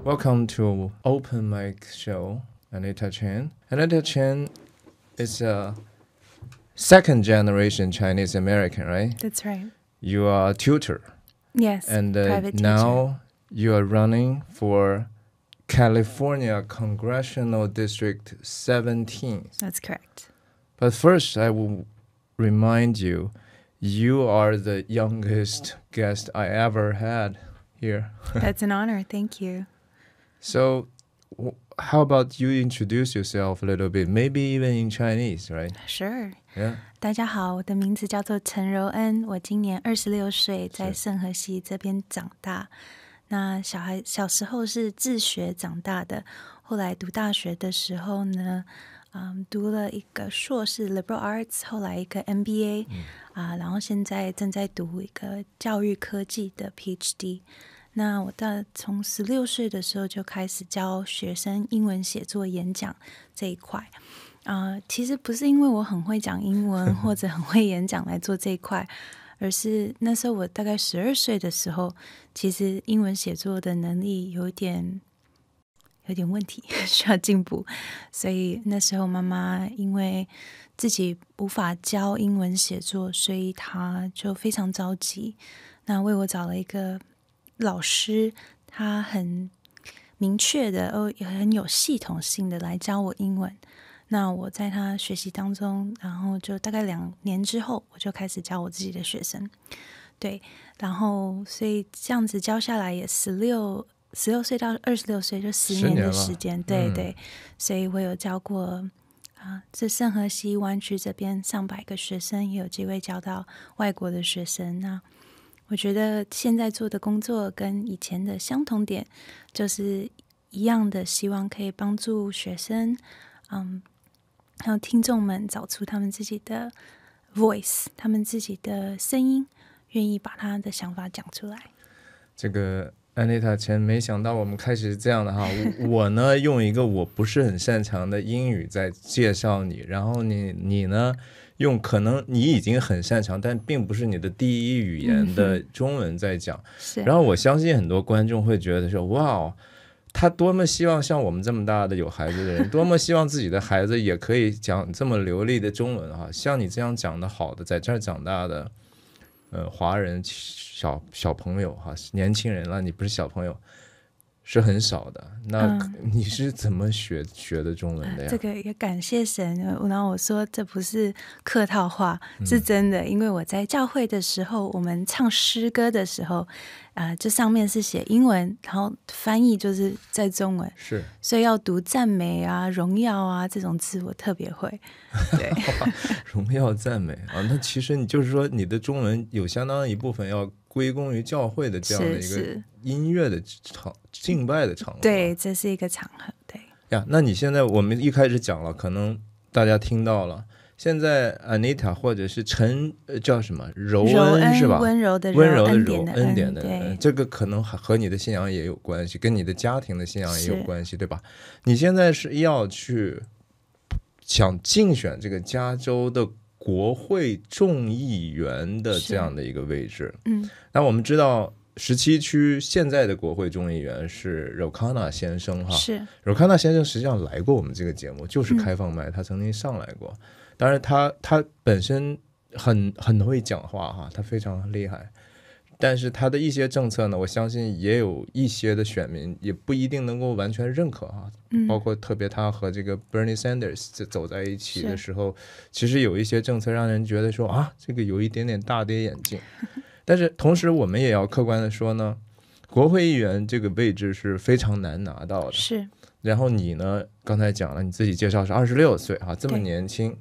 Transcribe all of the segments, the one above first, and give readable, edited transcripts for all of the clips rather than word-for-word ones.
Welcome to Open Mic Show, Anita Chen. Anita Chen is a second generation Chinese American, right? That's right. You are a tutor. Yes, And private now you are running for California Congressional District 17. That's correct. But first, I will remind you, you are the youngest guest I ever had here. That's an honor. Thank you. So, how about you introduce yourself a little bit, maybe even in Chinese, right? Sure. Yeah. 大家好，我的名字叫做陈柔恩，我今年26岁，在圣荷西这边长大。那小时候是自学长大的，后来读大学的时候呢，读了一个硕士 liberal arts， 后来一个 MBA，然后现在正在读一个教育科技的 PhD。那我从16岁的时候就开始教学生英文写作演讲这一块。其实不是因为我很会讲英文或者很会演讲来做这一块，而是那时候我大概12岁的时候，其实英文写作的能力有点问题，需要进步。所以那时候妈妈因为自己无法教英文写作，所以她就非常着急，那为我找了一个老师，他很明确的也很有系统性的来教我英文。那我在他学习当中，然后就大概2年之后，我就开始教我自己的学生。对，然后所以这样子教下来也16岁到26岁，就10年的时间。对对，所以我有教过这圣荷西湾区这边上百个学生，也有机会教到外国的学生。那我觉得现在做的工作跟以前的相同点就是一样的，希望可以帮助学生，还有听众们找出他们自己的 voice， 他们自己的声音，愿意把他的想法讲出来。这个 Anita Chen， 没想到我们开始是这样的哈。我呢用一个我不是很擅长的英语在介绍你，然后你呢用可能你已经很擅长但并不是你的第一语言的中文在讲。然后我相信很多观众会觉得说，哇，他多么希望像我们这么大的有孩子的人，多么希望自己的孩子也可以讲这么流利的中文哈。像你这样讲的好的，在这儿长大的华人小朋友哈，年轻人了，你不是小朋友，是很少的。那你是怎么学的中文的呀？这个也感谢神。然后我说这不是客套话，是真的。因为我在教会的时候，我们唱诗歌的时候，这上面是写英文，然后翻译就是在中文，是，所以要读赞美啊、荣耀啊这种字，我特别会。对，荣耀赞美啊，那其实你就是说，你的中文有相当一部分要归功于教会的这样的一个音乐的敬拜的场合。对，这是一个场合。对呀，那你现在我们一开始讲了，可能大家听到了。现在 Anita 或者是叫什么柔恩是吧？温柔的柔，恩典的恩，这个可能和你的信仰也有关系，跟你的家庭的信仰也有关系，对吧？你现在是要想竞选这个加州的国会众议员的这样的一个位置。那我们知道17区现在的国会众议员是 Rokana 先生哈。是 Rokana 先生实际上来过我们这个节目，就是开放麦，他曾经上来过。当然他本身很会讲话哈，他非常厉害。但是他的一些政策呢，我相信也有一些的选民也不一定能够完全认可哈。包括特别他和这个 Bernie Sanders 走在一起的时候，其实有一些政策让人觉得说这个有一点点大跌眼镜。但是同时我们也要客观的说呢，国会议员这个位置是非常难拿到的。是。然后你呢，刚才讲了，你自己介绍是26岁哈，这么年轻。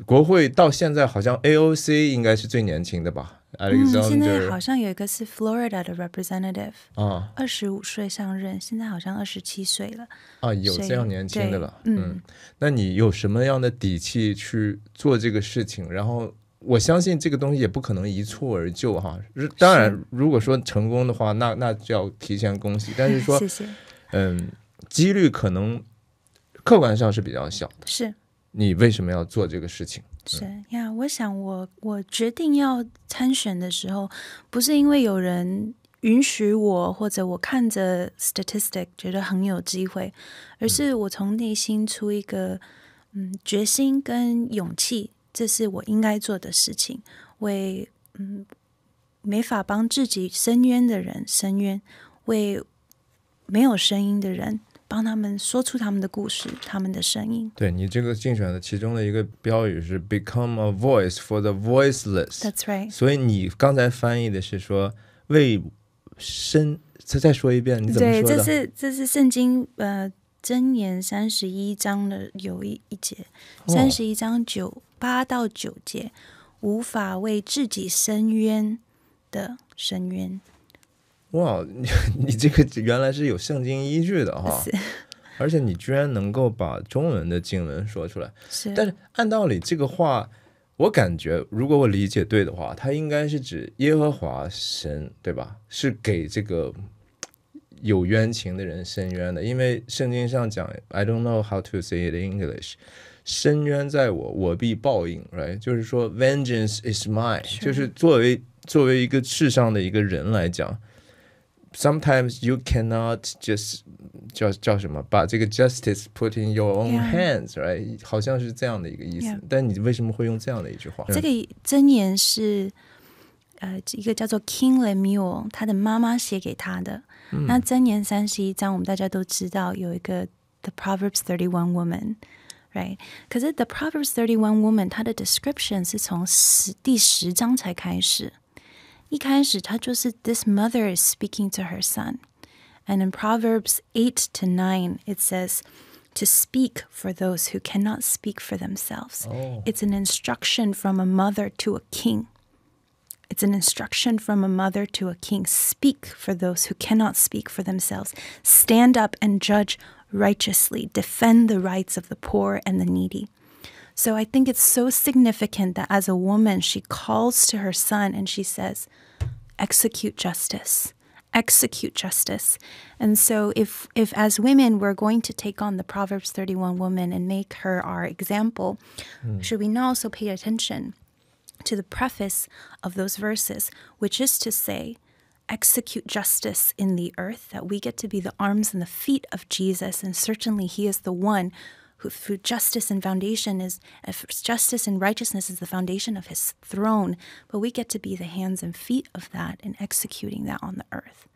国会到现在好像 AOC 应该是最年轻的吧现在好像有一个是 Florida 的 representative 25岁上任，现在好像27岁了有这样年轻的了。那你有什么样的底气去做这个事情？然后我相信这个东西也不可能一蹴而就哈。当然如果说成功的话，那就要提前恭喜，但是说谢谢。几率可能客观上是比较小的。是，你为什么要做这个事情？是呀，我想我决定要参选的时候，不是因为有人允许我，或者我看着 statistic 觉得很有机会，而是我从内心出一个决心跟勇气，这是我应该做的事情，为没法帮自己伸冤的人伸冤，为没有声音的人帮他们说出他们的故事，他们的声音。对，你这个竞选的其中的一个标语是 Become a voice for the voiceless. That's right. 所以你刚才翻译的是说为再说一遍，你怎么说的？对，这是圣经箴言31章的有一节，31章8到9节，无法为自己伸冤的伸冤。哇，你这个原来是有圣经依据的哈，而且你居然能够把中文的经文说出来。但是按道理这个话，我感觉如果我理解对的话，它应该是指耶和华神，对吧？是给这个有冤情的人伸冤的，因为圣经上讲 I don't know how to say it in English， 伸冤在我，我必报应 right？ 就是说 vengeance is mine， 就是作为一个世上的一个人来讲， sometimes you cannot just 叫什么，把这个 justice put in your own hands right？ 好像是这样的一个意思，但你为什么会用这样的一句话？这个箴言是一个叫做 King Lemuel 他的妈妈写给他的。那箴言31章我们大家都知道有一个 The Proverbs 31 Woman right？ 可是 The Proverbs 31 Woman 它的 description 是从第10章才开始，一开始它就是 This mother is speaking to her son and in Proverbs 8 to 9 it says to speak for those who cannot speak for themselves. It's an instruction from a mother to a king.It's an instruction from a mother to a king. Speak for those who cannot speak for themselves. Stand up and judge righteously. Defend the rights of the poor and the needy. So I think it's so significant that as a woman, she calls to her son and she says, execute justice. Execute justice. And so if as women we're going to take on the Proverbs 31 woman and make her our example, should we not also pay attention to the preface of those verses, which is to say, execute justice in the earth, that we get to be the arms and the feet of Jesus, and certainly he is the one who through justice and righteousness is the foundation of his throne, but we get to be the hands and feet of that and executing that on the earth.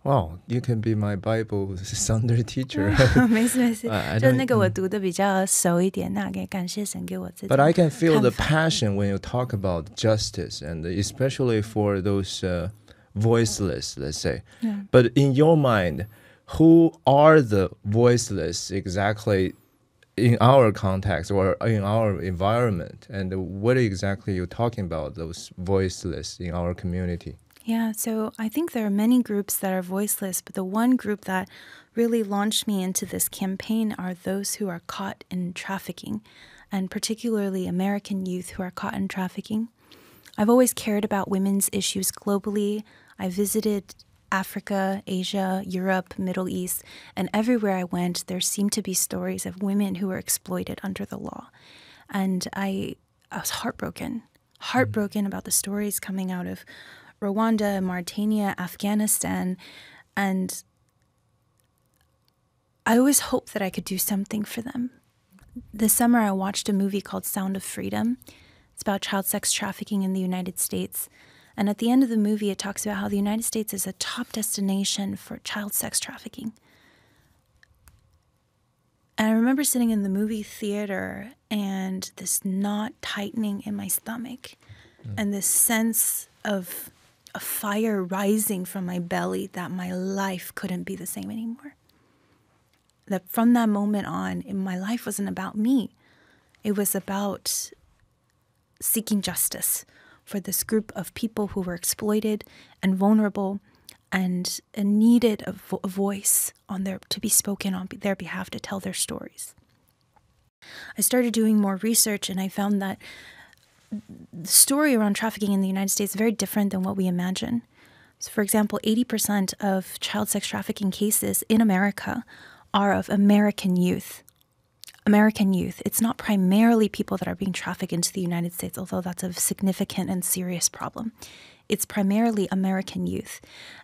Wow, you can be my Bible Sunday teacher. 没事没事，就那个我读的比较熟一点，那也感谢神给我这种 But I can feel the passion when you talk about justice, and especially for those voiceless, let's say. But in your mind, who are the voiceless exactly in our context or in our environment? And what exactly are you talking about, those voiceless in our community?Yeah, so I think there are many groups that are voiceless, but the one group that really launched me into this campaign are those who are caught in trafficking, and particularly American youth who are caught in trafficking. I've always cared about women's issues globally. I visited Africa, Asia, Europe, Middle East, and everywhere I went, there seemed to be stories of women who were exploited under the law. And I was heartbroken about the stories coming out of Rwanda, Mauritania, Afghanistan, and I always hoped that I could do something for them. This summer I watched a movie called Sound of Freedom. It's about child sex trafficking in the United States. And at the end of the movie, it talks about how the United States is a top destination for child sex trafficking. And I remember sitting in the movie theater and this knot tightening in my stomach and this sense of a fire rising from my belly that my life couldn't be the same anymore. That from that moment on, my life wasn't about me. It was about seeking justice for this group of people who were exploited and vulnerable and needed a voice to be spoken on their behalf to tell their stories. I started doing more research and I found that the story around trafficking in the United States is very different than what we imagine. So, for example, 80% of child sex trafficking cases in America are of American youth. American youth. It's not primarily people that are being trafficked into the United States, although that's a significant and serious problem. It's primarily American youth.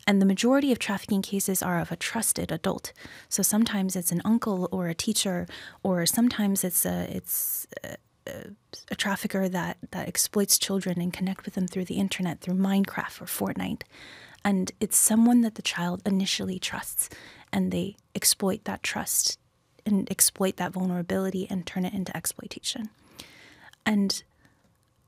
And the majority of trafficking cases are of a trusted adult. So sometimes it's an uncle or a teacher, or sometimes it's a trafficker that exploits children and connect with them through the internet, through Minecraft or Fortnite. And it's someone that the child initially trusts, and they exploit that trust and exploit that vulnerability and turn it into exploitation. And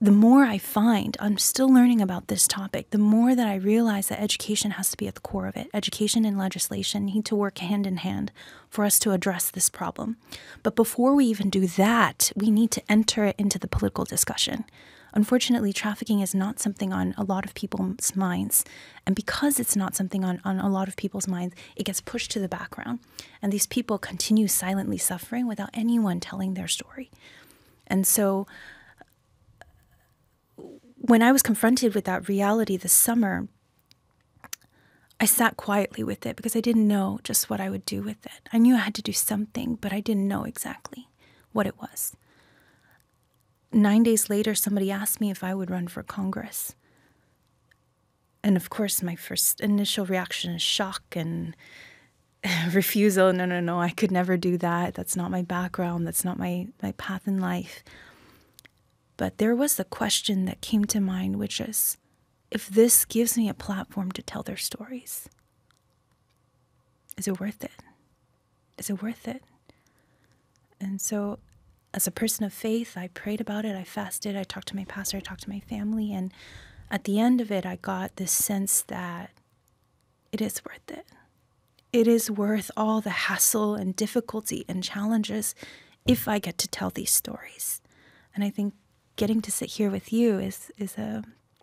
the more I find, I'm still learning about this topic, the more that I realize that education has to be at the core of it. Education and legislation need to work hand in hand for us to address this problem. But before we even do that, we need to enter it into the political discussion. Unfortunately, trafficking is not something on a lot of people's minds. And because it's not something on a lot of people's minds, it gets pushed to the background. And these people continue silently suffering without anyone telling their story. And so when I was confronted with that reality this summer, I sat quietly with it because I didn't know just what I would do with it. I knew I had to do something, but I didn't know exactly what it was. 9 days later, somebody asked me if I would run for Congress. And of course, my first initial reaction is shock and refusal. No, I could never do that. That's not my background. That's not my path in life. But there was a question that came to mind, which is, if this gives me a platform to tell their stories, is it worth it? Is it worth it? And so as a person of faith, I prayed about it, I fasted, I talked to my pastor, I talked to my family, and at the end of it, I got this sense that it is worth it. It is worth all the hassle and difficulty and challenges if I get to tell these stories. And I think getting to sit here with you is a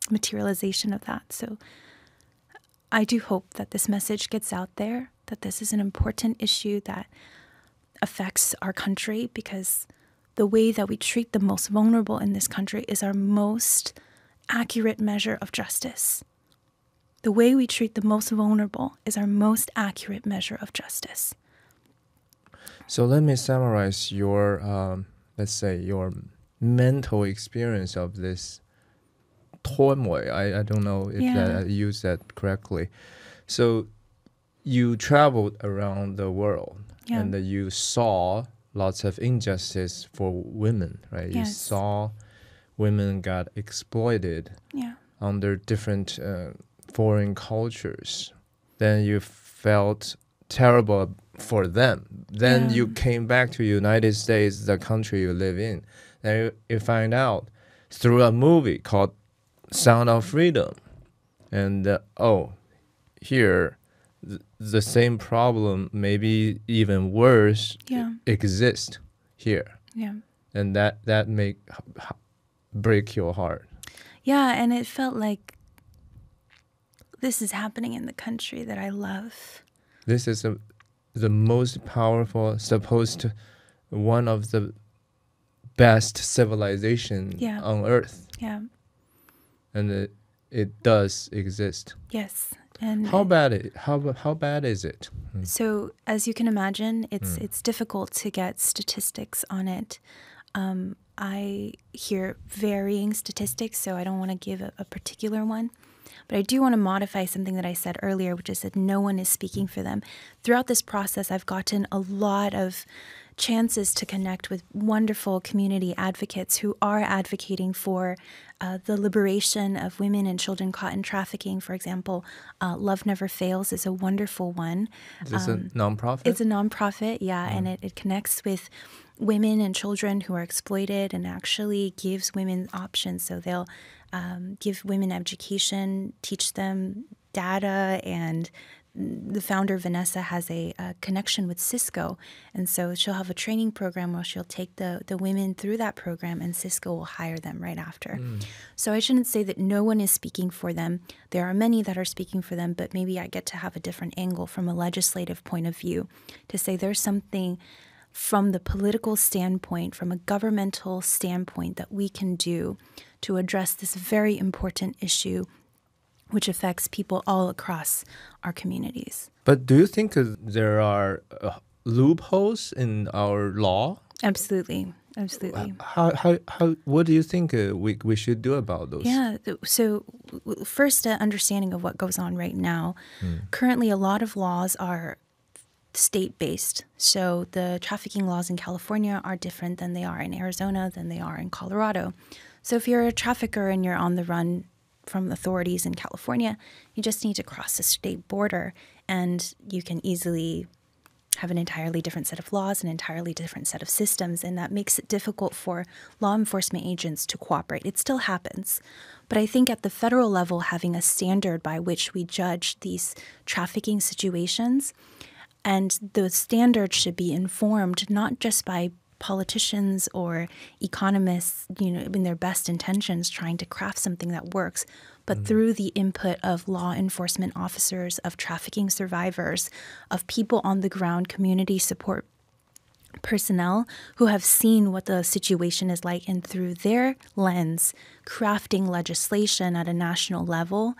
materialization of that. So I do hope that this message gets out there, that this is an important issue that affects our country, because the way that we treat the most vulnerable in this country is our most accurate measure of justice. The way we treat the most vulnerable is our most accurate measure of justice. So let me summarize your, let's say, your mental experience of this turmoil. I don't know if I used that correctly. So you traveled around the world and you saw lots of injustice for women, right? Yes. You saw women got exploited under different foreign cultures. Then you felt terrible for them. Then you came back to United States, the country you live in. Then you find out through a movie called Sound of Freedom. And here the same problem, maybe even worse, exists here. Yeah. And that make break your heart. Yeah, and it felt like this is happening in the country that I love. This is the most powerful, one of the best civilization on earth. Yeah. And it does exist. Yes. And how bad is it? So as you can imagine, it's difficult to get statistics on it. I hear varying statistics, so I don't want to give a particular one. But I do want to modify something that I said earlier, which is that no one is speaking for them. Throughout this process, I've gotten a lot of chances to connect with wonderful community advocates who are advocating for the liberation of women and children caught in trafficking. For example, Love Never Fails is a wonderful one. Is this a nonprofit? It's a nonprofit, and it connects with women and children who are exploited and actually gives women options. So they'll give women education, teach them data, and the founder, Vanessa, has a connection with Cisco. And so she'll have a training program where she'll take the women through that program, and Cisco will hire them right after. So I shouldn't say that no one is speaking for them. There are many that are speaking for them, but maybe I get to have a different angle from a legislative point of view to say there's something from the political standpoint, from a governmental standpoint, that we can do to address this very important issue which affects people all across our communities. But do you think there are loopholes in our law Absolutely. What do you think we should do about those? Yeah. So first, understanding of what goes on right now. Currently, a lot of laws are state-based. So the trafficking laws in California are different than they are in Arizona, than they are in Colorado. So if you're a trafficker and you're on the run from authorities in California, you just need to cross the state border, and you can easily have an entirely different set of laws, an entirely different set of systems, and that makes it difficult for law enforcement agents to cooperate. It still happens. But I think at the federal level, having a standard by which we judge these trafficking situations, and the standard should be informed not just by politicians or economists, in their best intentions trying to craft something that works, but through the input of law enforcement officers, of trafficking survivors, of people on the ground, community support personnel who have seen what the situation is like, and through their lens, crafting legislation at a national level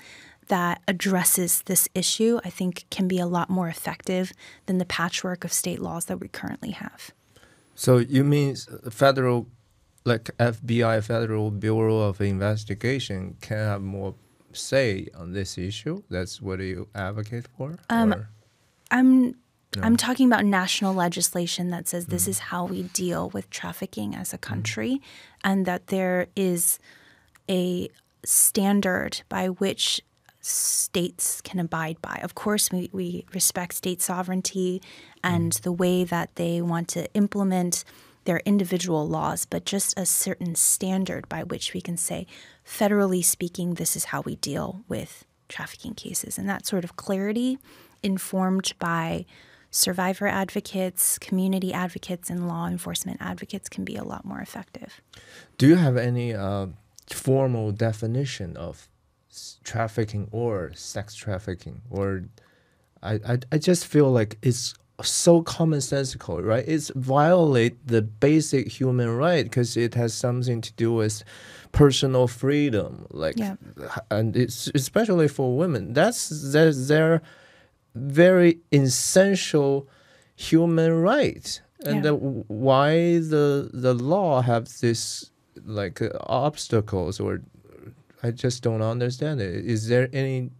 that addresses this issue, I think can be a lot more effective than the patchwork of state laws that we currently have. So you mean federal, like FBI, Federal Bureau of Investigation, can have more say on this issue? That's what you advocate for? I'm talking about national legislation that says this is how we deal with trafficking as a country, and that there is a standard by which states can abide by. Of course, we respect state sovereignty and the way that they want to implement their individual laws, but just a certain standard by which we can say, federally speaking, this is how we deal with trafficking cases. And that sort of clarity, informed by survivor advocates, community advocates, and law enforcement advocates, can be a lot more effective. Do you have any formal definition of trafficking or sex trafficking? Or I just feel like it's so commonsensical, right? It's violate the basic human right because it has something to do with personal freedom, and it's especially for women. That's their very essential human right. And why the law have this obstacles, or I just don't understand it. Is there any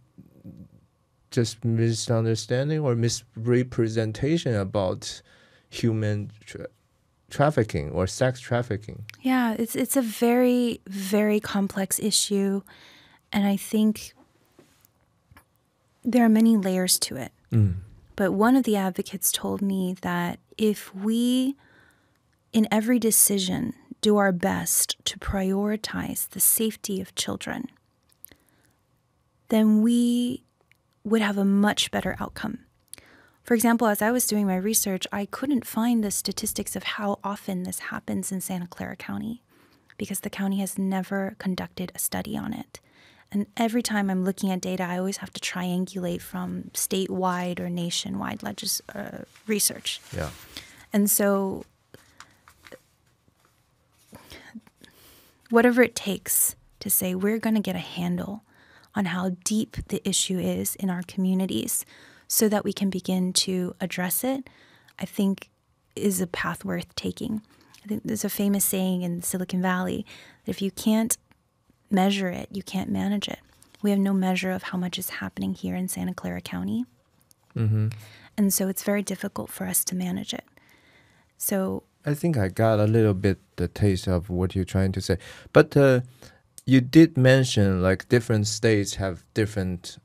just misunderstanding or misrepresentation about human trafficking or sex trafficking? Yeah, it's a very, very complex issue, and I think there are many layers to it. But one of the advocates told me that if we, in every decision, do our best to prioritize the safety of children, then we would have a much better outcome. For example, as I was doing my research, I couldn't find the statistics of how often this happens in Santa Clara County because the county has never conducted a study on it. And every time I'm looking at data, I always have to triangulate from statewide or nationwide research. Yeah. And so whatever it takes to say we're going to get a handle on how deep the issue is in our communities so that we can begin to address it, I think is a path worth taking. I think there's a famous saying in Silicon Valley that if you can't measure it, you can't manage it. We have no measure of how much is happening here in Santa Clara County. And so it's very difficult for us to manage it. So I think I got a little bit the taste of what you're trying to say. But you did mention different states have different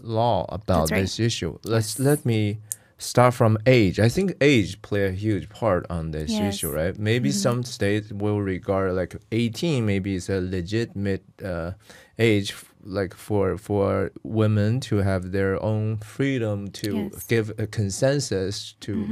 law about this issue. Let me start from age. I think age play a huge part on this issue, right? Maybe some states will regard 18 maybe is a legitimate age for women to have their own freedom to give a consensus to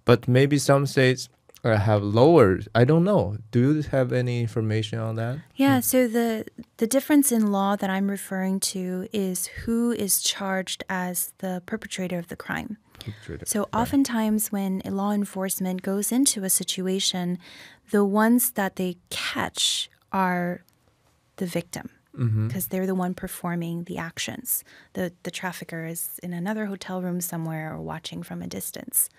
but maybe some states have lower. I don't know. Do you have any information on that? Yeah, so the difference in law that I'm referring to is who is charged as the perpetrator of the crime. So oftentimes when law enforcement goes into a situation, the ones that they catch are the victim because they're the one performing the actions. The trafficker is in another hotel room somewhere or watching from a distance.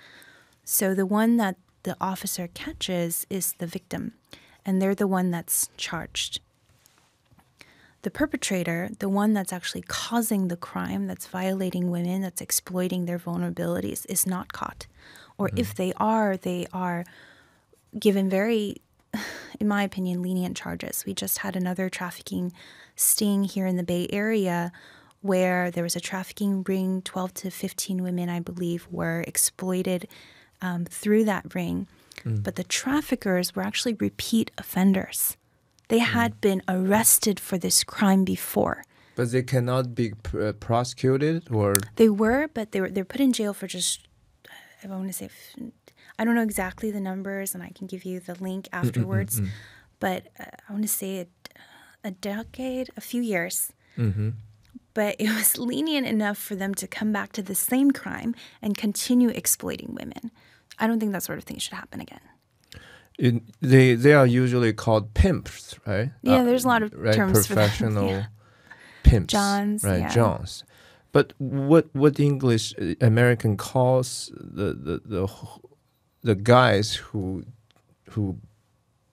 So the one that the officer catches is the victim, and they're the one that's charged. The perpetrator, the one that's actually causing the crime, that's violating women, that's exploiting their vulnerabilities, is not caught. Or if they are given very, in my opinion, lenient charges. We just had another trafficking sting here in the Bay Area where there was a trafficking ring. 12 to 15 women, I believe, were exploited through that ring. But the traffickers were actually repeat offenders. They had been arrested for this crime before. But they cannot be prosecuted, or They were, but they're put in jail for just, I want to say, I don't know exactly the numbers, and I can give you the link afterwards. But I want to say a decade, a few years. But it was lenient enough for them to come back to the same crime and continue exploiting women. I don't think that sort of thing should happen again. They are usually called pimps, right? Yeah, there's a lot of terms professional for them. pimps, Johns, right? yeah. Johns. But what English American calls the guys who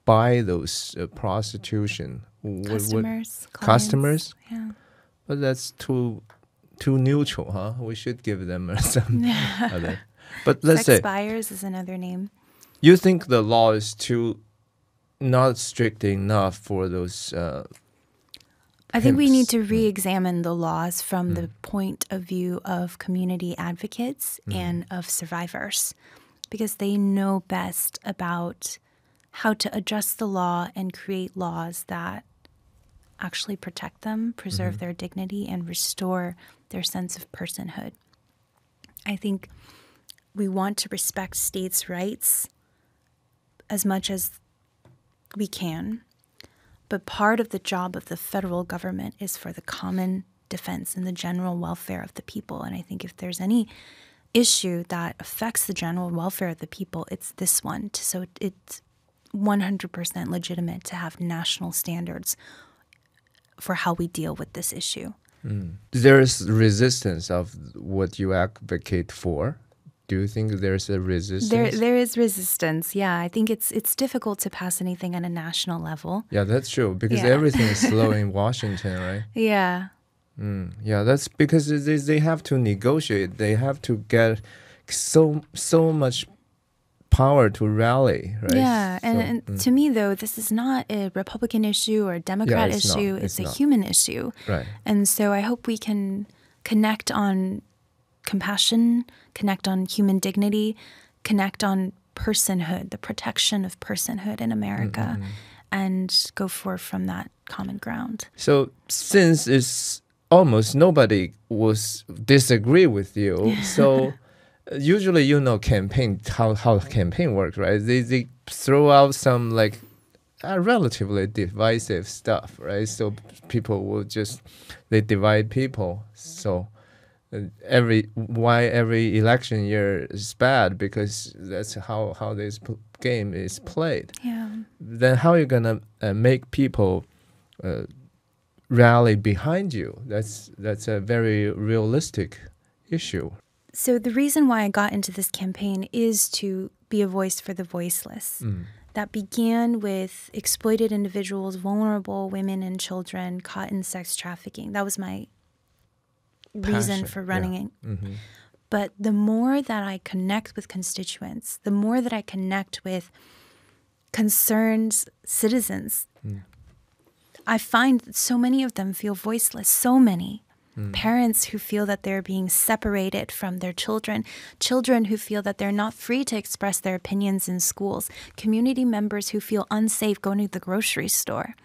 buy those prostitution customers. Yeah. But that's too neutral, huh? We should give them some other. But let's say Sex buyers is another name. You think the law is not strict enough for those I think we need to re-examine the laws from the point of view of community advocates and of survivors, because they know best about how to adjust the law and create laws that actually protect them, preserve their dignity, and restore their sense of personhood. I think we want to respect states' rights as much as we can, but part of the job of the federal government is for the common defense and the general welfare of the people. And I think if there's any issue that affects the general welfare of the people, it's this one. So it's 100% legitimate to have national standards for how we deal with this issue. There is resistance of what you advocate for. Do you think there's a resistance? There is resistance, yeah. I think it's difficult to pass anything on a national level. Yeah, that's true, because everything is slow in Washington, right? Yeah. Yeah, that's because they have to negotiate. They have to get so much power to rally, right? Yeah, and to me, though, this is not a Republican issue or a Democrat issue. It's a human issue. Right. And so I hope we can connect on compassion, connect on human dignity, connect on personhood, the protection of personhood in America, and go forth from that common ground. So since it's almost nobody was disagree with you, so usually campaign how campaign works, right? They throw out some like relatively divisive stuff, right? So people will they divide people. So every election year is bad because that's how this game is played. Yeah. Then how are you gonna make people rally behind you? That's a very realistic issue. So the reason why I got into this campaign is to be a voice for the voiceless. That began with exploited individuals, vulnerable women and children caught in sex trafficking. That was my reason for running it. But the more that I connect with constituents, the more that I connect with concerned citizens, I find that so many of them feel voiceless, so many. Parents who feel that they're being separated from their children, children who feel that they're not free to express their opinions in schools, community members who feel unsafe going to the grocery store.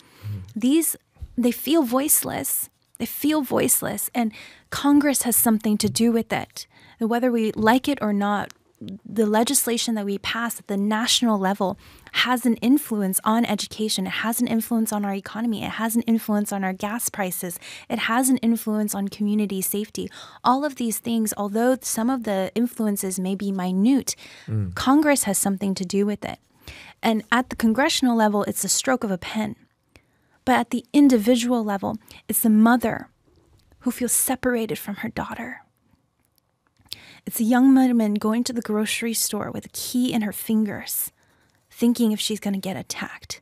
They feel voiceless. They feel voiceless, and Congress has something to do with it. And whether we like it or not, the legislation that we pass at the national level has an influence on education. It has an influence on our economy. It has an influence on our gas prices. It has an influence on community safety. All of these things, although some of the influences may be minute, Congress has something to do with it. And at the congressional level, it's a stroke of a pen. But at the individual level, it's the mother who feels separated from her daughter. It's a young woman going to the grocery store with a key in her fingers, thinking if she's going to get attacked.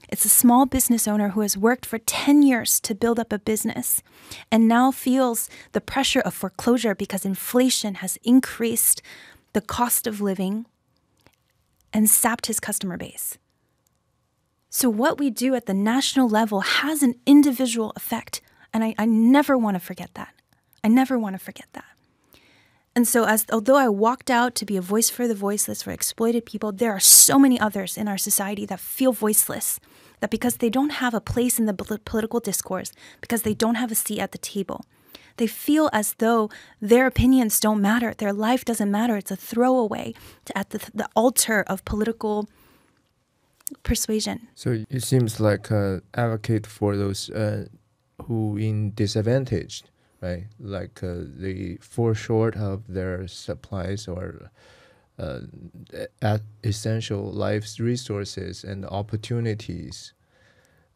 It's a small business owner who has worked for 10 years to build up a business and now feels the pressure of foreclosure because inflation has increased the cost of living and sapped his customer base. So what we do at the national level has an individual effect, and I never want to forget that. I never want to forget that. And so although I walked out to be a voice for the voiceless, for exploited people, there are so many others in our society that feel voiceless, that because they don't have a place in the political discourse, because they don't have a seat at the table, they feel as though their opinions don't matter, their life doesn't matter. It's a throwaway at the altar of political persuasion. So it seems like advocate for those who in disadvantaged, right? Like they fall short of their supplies or essential life resources and opportunities.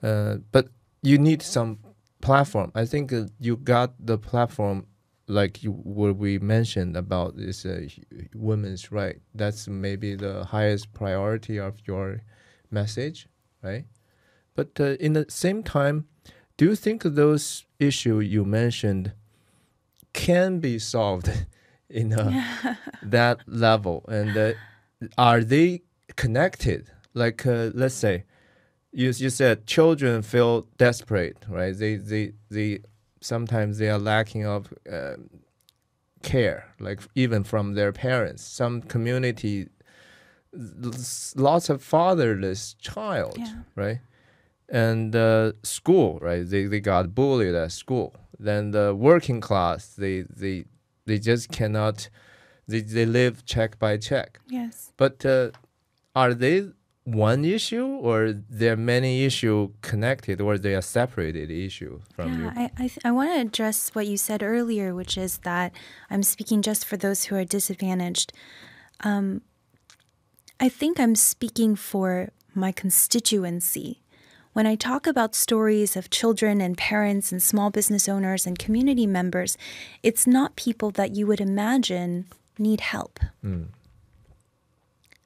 But you need some platform. I think you got the platform like what we mentioned about this women's right. That's maybe the highest priority of your message, right? But in the same time, do you think those issues you mentioned can be solved in that level? And are they connected? Like, let's say, you said children feel desperate, right? They sometimes they are lacking of care, like even from their parents. Some community, lots of fatherless child, right? And school, right? They got bullied at school. Then the working class, they just cannot. They live check by check. Yes. But are they one issue, or there are many issues connected, or they are separated issue from you? I want to address what you said earlier, which is that I'm speaking just for those who are disadvantaged. I think I'm speaking for my constituency. When I talk about stories of children and parents and small business owners and community members, it's not people that you would imagine need help.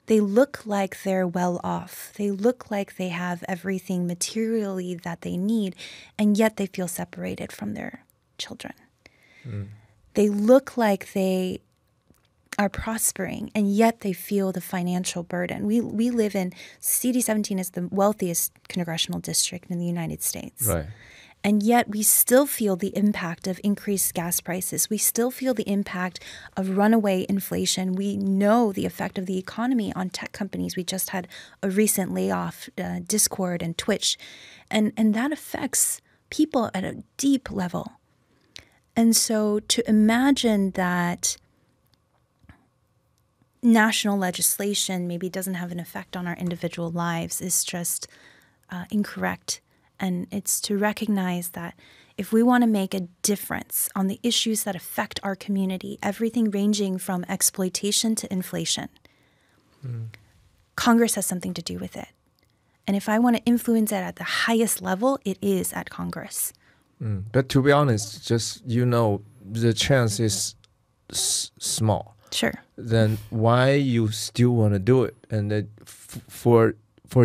They look like they're well off. They look like they have everything materially that they need, and yet they feel separated from their children. They look like they are prospering, and yet they feel the financial burden. We live in, CD17 is the wealthiest congressional district in the United States. Right. And yet we still feel the impact of increased gas prices. We still feel the impact of runaway inflation. We know the effect of the economy on tech companies. We just had a recent layoff, Discord and Twitch. And that affects people at a deep level. And so to imagine that national legislation maybe doesn't have an effect on our individual lives is just incorrect. And it's to recognize that if we want to make a difference on the issues that affect our community, everything ranging from exploitation to inflation, Congress has something to do with it. And if I want to influence it at the highest level, it is at Congress. But to be honest, just, the chance is small. Sure. Then why you still want to do it? And for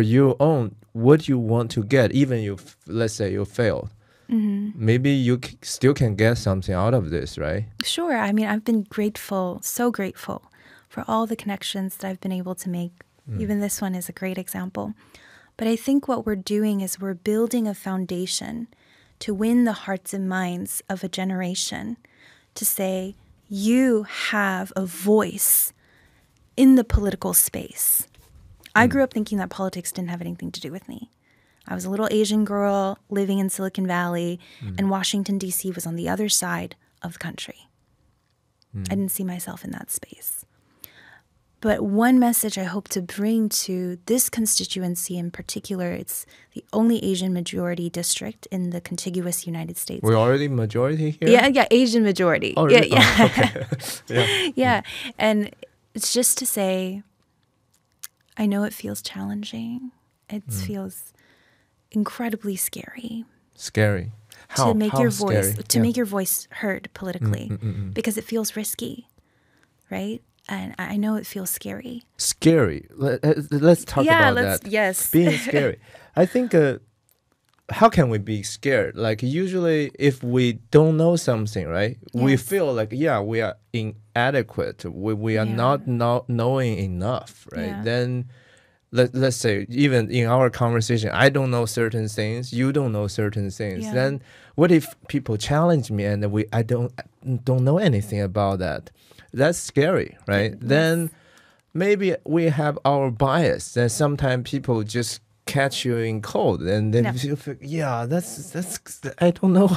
your own, what you want to get, even let's say you failed, maybe you still can get something out of this, right? Sure. I mean, I've been grateful, so grateful for all the connections that I've been able to make. Even this one is a great example. But I think what we're doing is we're building a foundation to win the hearts and minds of a generation, to say, you have a voice in the political space. I grew up thinking that politics didn't have anything to do with me. I was a little Asian girl living in Silicon Valley, and Washington, D.C. was on the other side of the country. I didn't see myself in that space. But one message I hope to bring to this constituency in particular, it's the only Asian majority district in the contiguous United States. We're already majority here? Yeah, Asian majority. Oh, really? Yeah. Okay. Yeah. And it's just to say, I know it feels challenging. It feels incredibly scary. Scary. How? To make How your scary? voice make your voice heard politically, because it feels risky. right? And I know it feels scary. Scary. Let's talk about that. Yes. Being scary. I think, how can we be scared? Like usually if we don't know something, right? Yes. We feel like, we are inadequate. We are not knowing enough, right? Yeah. Then let's say even in our conversation, I don't know certain things, you don't know certain things. Yeah. Then what if people challenge me and I don't know anything about that? That's scary, right? Yes. Then maybe we have our bias. And sometimes people just catch you in cold, and then you feel, that's I don't know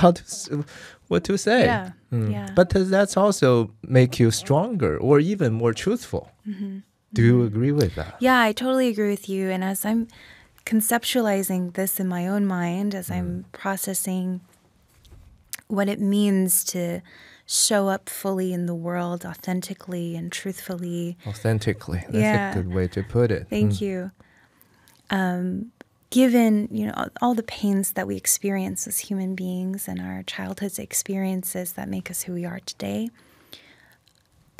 what to say. Yeah. Yeah. But that's also make you stronger or even more truthful. Do you agree with that? Yeah, I totally agree with you. And as I'm conceptualizing this in my own mind, as I'm processing what it means to show up fully in the world authentically and truthfully. Authentically. That's a good way to put it. Thank you. Given, all the pains that we experience as human beings and our childhood's experiences that make us who we are today,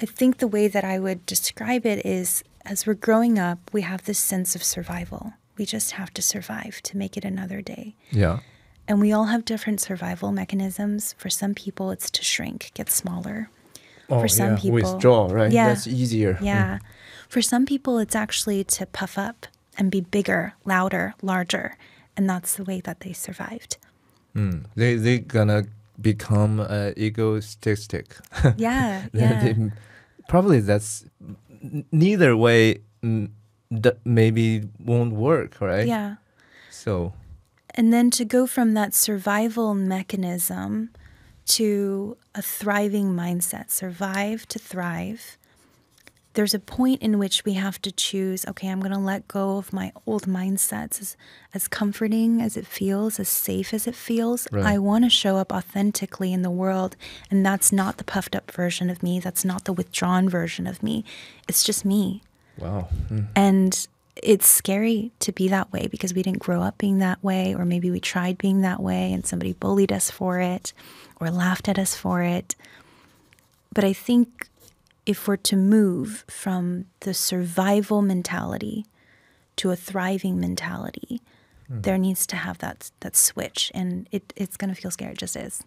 I think the way that I would describe it is, as we're growing up, we have this sense of survival. We just have to survive to make it another day. Yeah. And we all have different survival mechanisms. For some people, it's to shrink, get smaller. For some people, withdraw, right? Yeah. That's easier. Yeah. For some people, it's actually to puff up and be bigger, louder, larger. And that's the way that they survived. They're gonna become egoistic. Yeah. Probably that's neither way maybe won't work, right? Yeah. So. And then to go from that survival mechanism to a thriving mindset, survive to thrive, there's a point in which we have to choose, okay, I'm going to let go of my old mindsets. As comforting as it feels, as safe as it feels, right. I want to show up authentically in the world. And that's not the puffed up version of me. That's not the withdrawn version of me. It's just me. Wow. And it's scary to be that way because we didn't grow up being that way, or maybe we tried being that way and somebody bullied us for it or laughed at us for it. But I think if we're to move from the survival mentality to a thriving mentality, there needs to have that switch. And it's going to feel scary. It just is.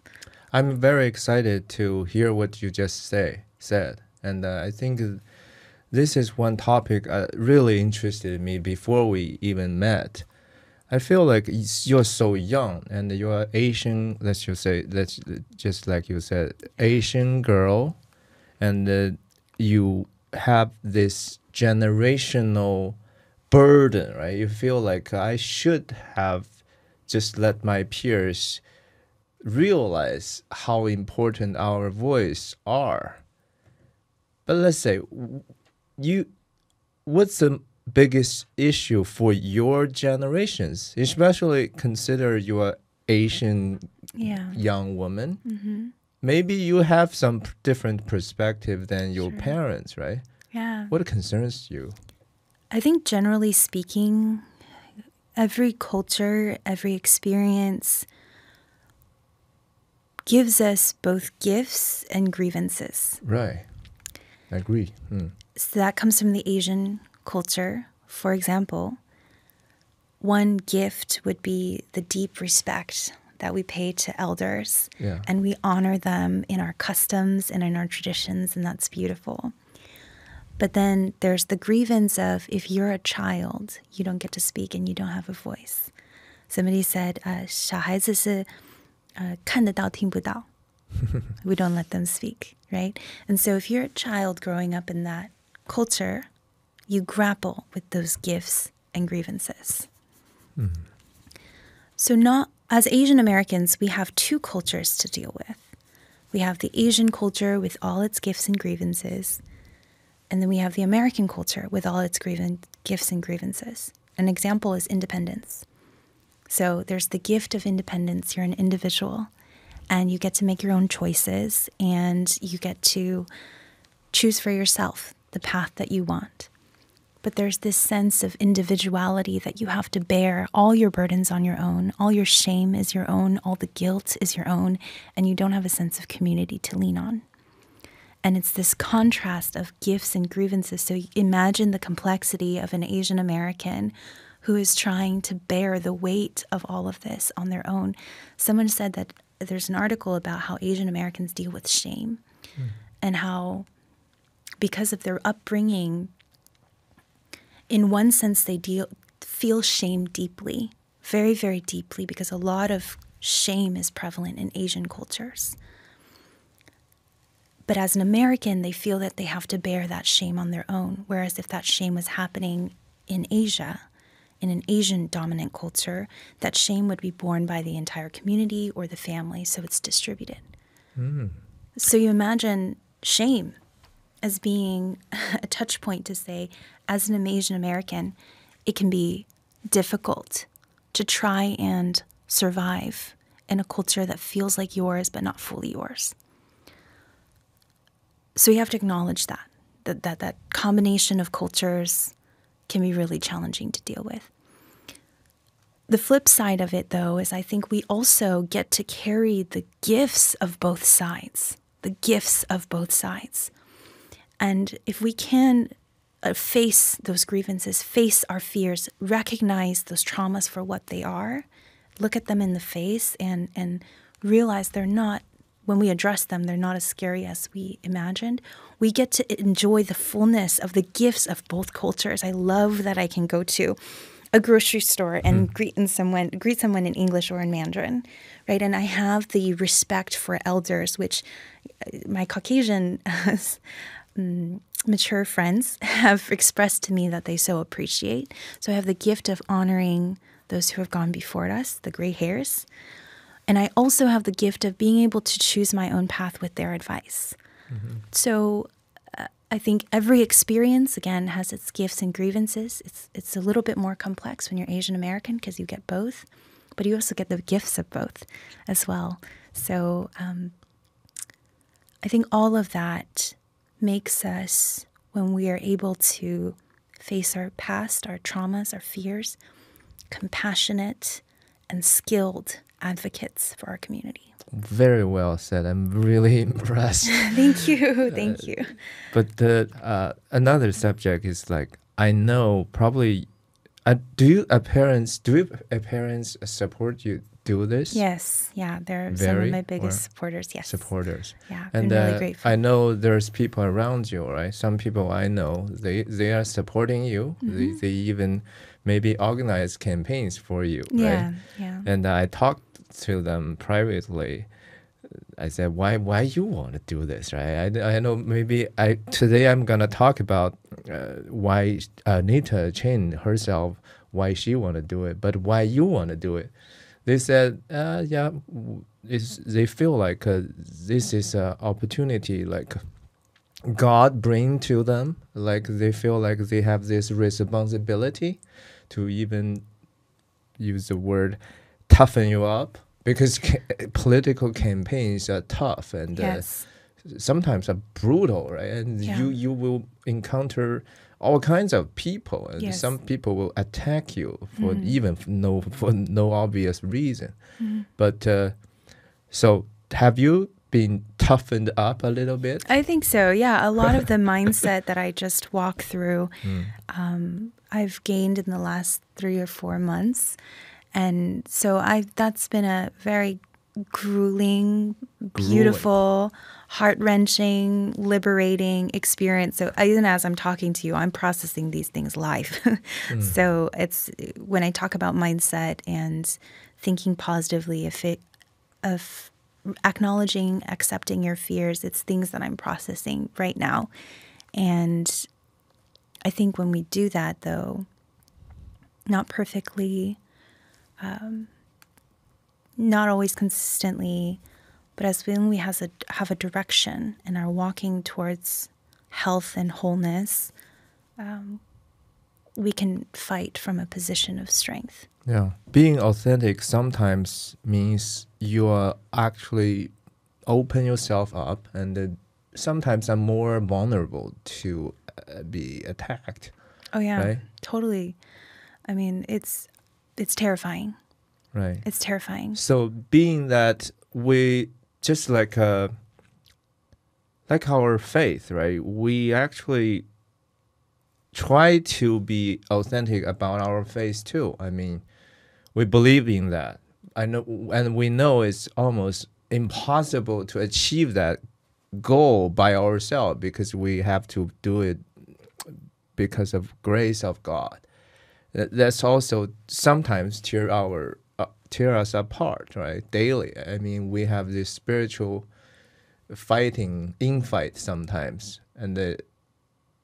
I'm very excited to hear what you just said. And I think this is one topic really interested me before we even met. I feel like you're so young and you're Asian, let's just like you said, Asian girl. And you have this generational burden, right? You feel like I should have just let my peers realize how important our voice are. But let's say, what's the biggest issue for your generations, especially consider you're Asian young woman? Mm-hmm. Maybe you have some different perspective than your parents, right? Yeah. What concerns you? I think generally speaking, every culture, every experience gives us both gifts and grievances. Right. I agree. So that comes from the Asian culture. For example, one gift would be the deep respect that we pay to elders, and we honor them in our customs and in our traditions, and that's beautiful. But then there's the grievance of, if you're a child, you don't get to speak and you don't have a voice. Somebody said, 小孩子是看得到听不到. We don't let them speak, right? And so if you're a child growing up in that culture, you grapple with those gifts and grievances. So as Asian Americans, we have two cultures to deal with. We have the Asian culture with all its gifts and grievances, and then we have the American culture with all its gifts and grievances. An example is independence. So there's the gift of independence. You're an individual, and you get to make your own choices, and you get to choose for yourself the path that you want. But there's this sense of individuality that you have to bear all your burdens on your own. All your shame is your own. All the guilt is your own. And you don't have a sense of community to lean on. And it's this contrast of gifts and grievances. So imagine the complexity of an Asian American who is trying to bear the weight of all of this on their own. Someone said that there's an article about how Asian Americans deal with shame and how, because of their upbringing, in one sense, they feel shame deeply, very, very deeply, because a lot of shame is prevalent in Asian cultures. But as an American, they feel that they have to bear that shame on their own. Whereas if that shame was happening in Asia, in an Asian dominant culture, that shame would be borne by the entire community or the family, so it's distributed. So you imagine shame as being a touch point to say, as an Asian American, it can be difficult to try and survive in a culture that feels like yours but not fully yours. So you have to acknowledge that combination of cultures can be really challenging to deal with. The flip side of it, though, is I think we also get to carry the gifts of both sides, And if we can face those grievances, face our fears, recognize those traumas for what they are, look at them in the face and realize they're not, when we address them, they're not as scary as we imagined. We get to enjoy the fullness of the gifts of both cultures. I love that I can go to a grocery store and greet someone in English or in Mandarin, right? And I have the respect for elders, which my Caucasian mature friends have expressed to me that they so appreciate. So I have the gift of honoring those who have gone before us, the gray hairs. And I also have the gift of being able to choose my own path with their advice. So I think every experience, again, has its gifts and grievances. It's a little bit more complex when you're Asian American because you get both, but you also get the gifts of both as well. So I think all of that makes us, when we are able to face our past, our traumas, our fears, compassionate and skilled advocates for our community. Very well said. I'm really impressed. Thank you. Thank you. But another subject is like, I know probably, do parents support you do this? Yes. Yeah. They're some of my biggest supporters. Yes. Supporters. Yeah. And been really grateful. I know there's people around you, right? Some people I know, they are supporting you. They even maybe organize campaigns for you, right? Yeah. And I talked to them privately. I said, why you want to do this, right? I know maybe today I'm going to talk about why Anita Chen herself, why she want to do it, but why you want to do it. They said, they feel like this is an opportunity, like God bring to them, like they feel like they have this responsibility to even use the word toughen you up, because political campaigns are tough and sometimes are brutal, right? And you will encounter all kinds of people, and some people will attack you for no obvious reason. But so have you been toughened up a little bit? I think so. Yeah, a lot of the mindset that I just walked through, I've gained in the last 3 or 4 months. And so that's been a very grueling, beautiful, heart-wrenching, liberating experience. So even as I'm talking to you, I'm processing these things live. So it's when I talk about mindset and thinking positively, of acknowledging, accepting your fears, it's things that I'm processing right now. And I think when we do that, though, not perfectly, not always consistently, but as when we have a direction and are walking towards health and wholeness, we can fight from a position of strength. Yeah. Being authentic sometimes means you are actually open yourself up, and sometimes are more vulnerable to be attacked. Oh, yeah. Right? Totally. I mean, it's terrifying. Right. It's terrifying. So being that we just like like our faith, right? We actually try to be authentic about our faith too. I mean, we believe in that. I know, and we know it's almost impossible to achieve that goal by ourselves because we have to do it because of grace of God. That's also sometimes tear us apart, right? Daily. I mean, we have this spiritual infight sometimes, and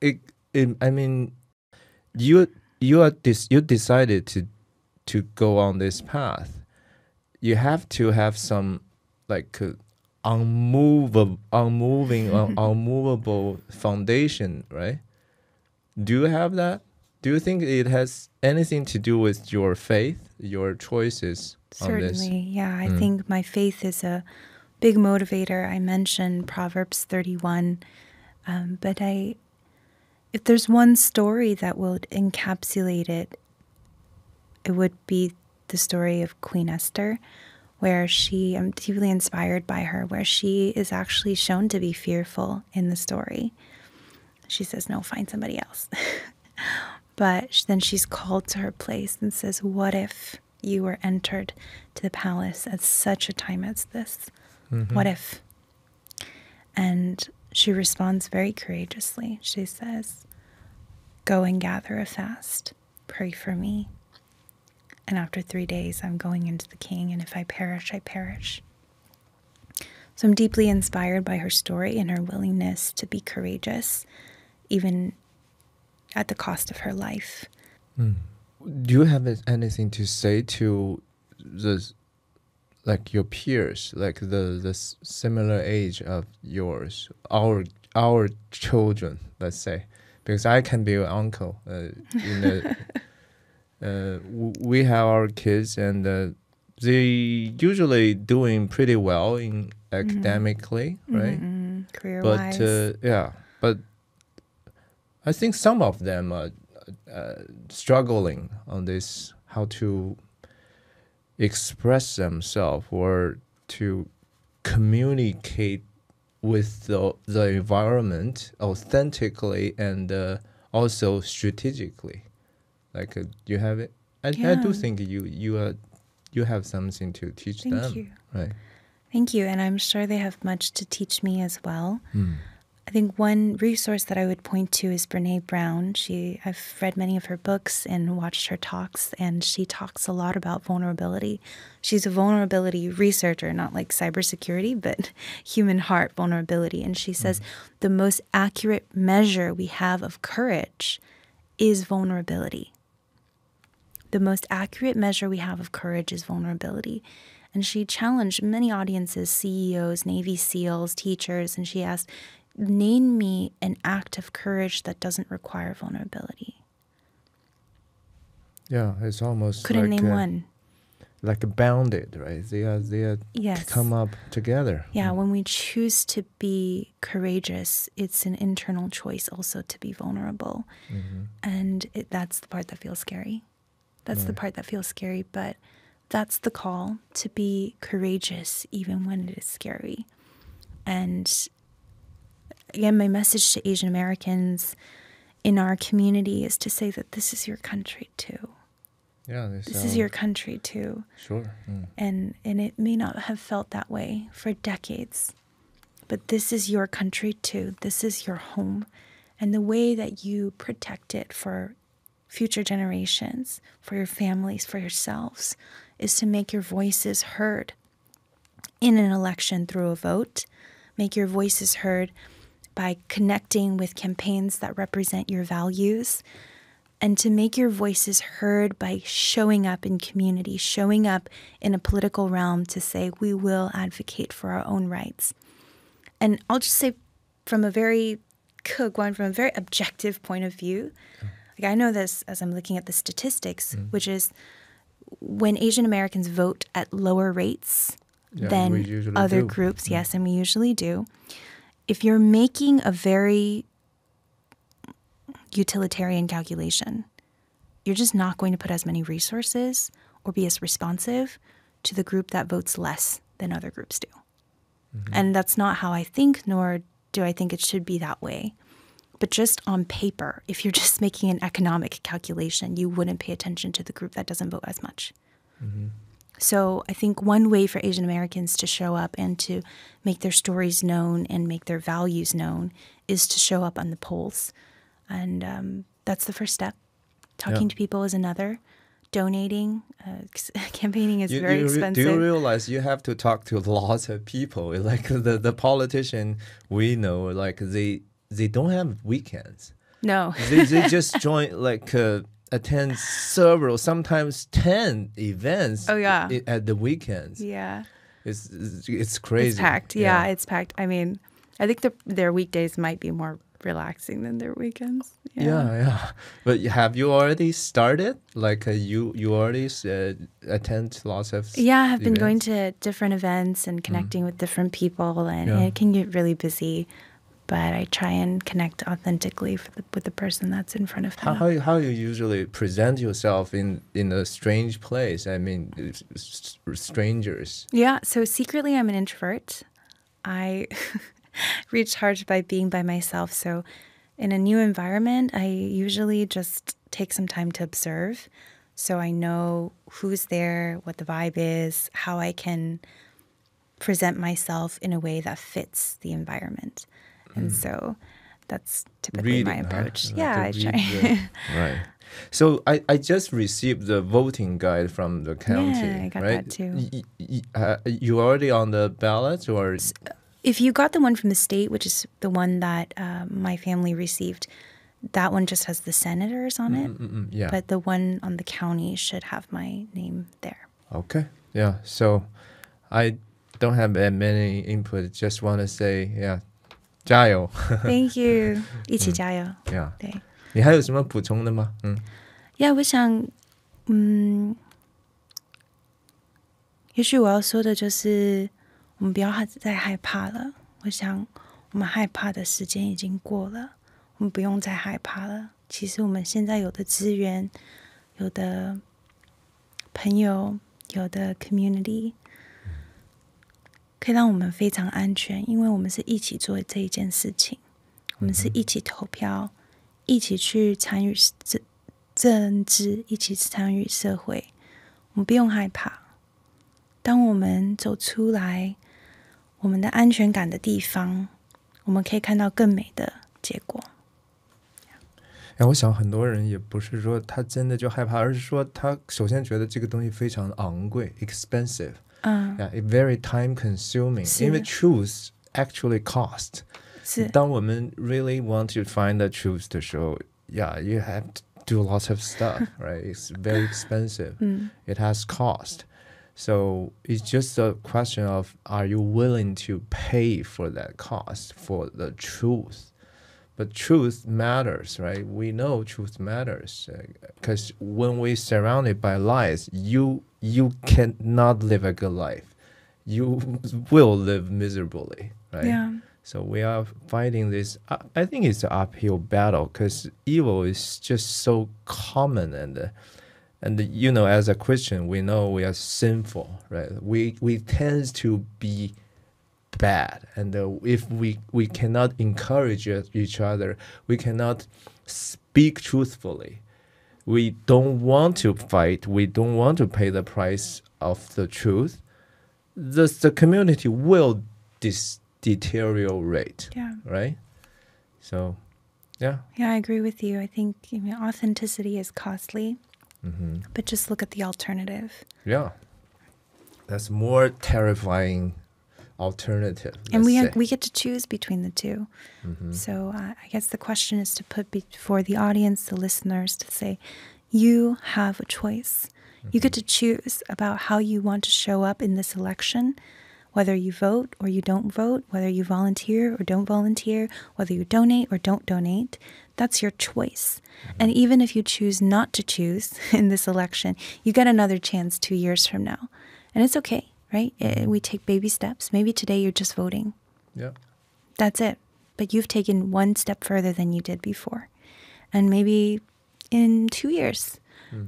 I mean, you decided to go on this path. You have to have some like unmovable foundation, right? Do you have that? Do you think it has anything to do with your faith, your choices on this? Certainly, yeah. I think my faith is a big motivator. I mentioned Proverbs 31, but if there's one story that would encapsulate it, it would be the story of Queen Esther, where I'm deeply inspired by her, where she is actually shown to be fearful in the story. She says, no, find somebody else. But then she's called to her place and says, what if you were entered to the palace at such a time as this? Mm-hmm. What if? And she responds very courageously. She says, go and gather a fast. Pray for me. And after 3 days, I'm going into the king. And if I perish, I perish. So I'm deeply inspired by her story and her willingness to be courageous, even at the cost of her life. Do you have anything to say to your peers, like the similar age of yours, our children, let's say? Because I can be your uncle. We have our kids, and they usually doing pretty well in academically, right? Career-wise. But I think some of them are struggling on this, how to express themselves or to communicate with the environment authentically and also strategically. Like you have it. I do think you have something to teach them. Thank you. Right. Thank you, and I'm sure they have much to teach me as well. I think one resource that I would point to is Brene Brown. I've read many of her books and watched her talks, and she talks a lot about vulnerability. She's a vulnerability researcher, not like cybersecurity, but human heart vulnerability. And she says the most accurate measure we have of courage is vulnerability. The most accurate measure we have of courage is vulnerability. And she challenged many audiences, CEOs, Navy SEALs, teachers, and she asked, name me an act of courage that doesn't require vulnerability. Yeah, it's almost couldn't name one. Like bounded, right? They are yes. come up together. Yeah, when we choose to be courageous, it's an internal choice also to be vulnerable. And that's the part that feels scary. That's the part that feels scary, but that's the call, to be courageous even when it is scary. And again, my message to Asian Americans in our community is to say that this is your country too. Yeah, this is your country too. Sure. And it may not have felt that way for decades, but this is your country too. This is your home. And the way that you protect it for future generations, for your families, for yourselves, is to make your voices heard in an election through a vote. Make your voices heard by connecting with campaigns that represent your values, and to make your voices heard by showing up in community, showing up in a political realm to say, we will advocate for our own rights. And I'll just say from a very objective point of view, like I know this as I'm looking at the statistics, which is when Asian Americans vote at lower rates than other groups, yes, and we usually do. If you're making a very utilitarian calculation, you're just not going to put as many resources or be as responsive to the group that votes less than other groups do. And that's not how I think, nor do I think it should be that way. But just on paper, if you're just making an economic calculation, you wouldn't pay attention to the group that doesn't vote as much. So I think one way for Asian Americans to show up and to make their stories known and make their values known is to show up on the polls. And that's the first step. Talking to people is another. Donating, campaigning is very expensive. Do you realize you have to talk to lots of people? Like the politician we know, like they don't have weekends. No. they just join like attend several, sometimes 10 events at the weekends. Yeah. It's crazy. It's packed. Yeah, it's packed. I mean, I think their weekdays might be more relaxing than their weekends. Yeah. But have you already started? Like you already attend lots of Yeah, I have been going to different events and connecting with different people, and it can get really busy. But I try and connect authentically with the person that's in front of me. How you usually present yourself in a strange place? I mean, strangers. Yeah, so secretly I'm an introvert. I recharge by being by myself. So in a new environment, I usually just take some time to observe. So I know who's there, what the vibe is, how I can present myself in a way that fits the environment. And so that's typically my approach. Huh? I try. Right. So I just received the voting guide from the county. Yeah, I got right? that too. You already on the ballot, or? If you got the one from the state, which is the one that my family received, that one just has the senators on it. Yeah. But the one on the county should have my name there. Okay. Yeah. So I don't have that many input. Just want to say, 加油 Thank you. 一起加油 Yeah. 对。你还有什么补充的吗？我想，也许我要说的就是，我们不要再害怕了。我想，我们害怕的时间已经过了，我们不用再害怕了。其实我们现在有的资源，有的朋友，有的 community，可以让我们非常安全，因为我们是一起做这一件事情，我们是一起投票，一起去参与政治，一起参与社会，我们不用害怕。当我们走出来我们的安全感的地方，我们可以看到更美的结果。我想很多人也不是说他真的就害怕，而是说他首先觉得这个东西非常昂贵 expensive。Yeah, very time consuming. 因为 truth actually cost. 当我们 really want to find the truth 的时候 yeah, you have to do lots of stuff, right? It's very expensive. It has cost. So it's just a question of, are you willing to pay for that cost for the truth? But truth matters, right? We know truth matters because when we're surrounded by lies, you cannot live a good life. You will live miserably, right? Yeah. So we are fighting this. I think it's an uphill battle because evil is just so common, and you know, as a Christian, we know we are sinful, right? We tend to be bad, and if we cannot encourage each other, we cannot speak truthfully. We don't want to fight. We don't want to pay the price of the truth. The community will deteriorate. Yeah. Right. So, yeah. Yeah, I agree with you. I think authenticity is costly, but just look at the alternative. Yeah, that's more terrifying alternative. And we get to choose between the two. So I guess the question is to put before the audience, the listeners, to say, you have a choice. You get to choose about how you want to show up in this election, whether you vote or you don't vote, whether you volunteer or don't volunteer, whether you donate or don't donate. That's your choice. And even if you choose not to choose in this election, you get another chance 2 years from now. And it's okay, right? We take baby steps. Maybe today you're just voting. Yeah. That's it. But you've taken one step further than you did before. And maybe in 2 years,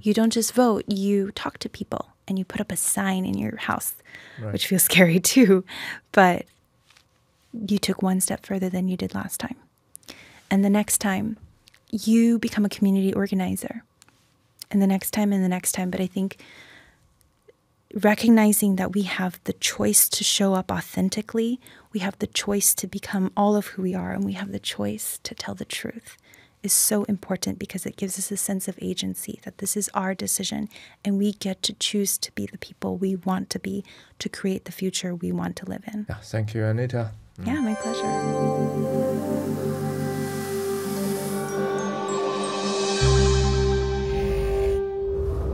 you don't just vote, you talk to people and you put up a sign in your house, right, which feels scary too. But you took one step further than you did last time. And the next time, you become a community organizer. And the next time and the next time. But I think recognizing that we have the choice to show up authentically, we have the choice to become all of who we are, and we have the choice to tell the truth is so important because it gives us a sense of agency, that this is our decision and we get to choose to be the people we want to be to create the future we want to live in. Yeah, thank you, Anita. Yeah, my pleasure.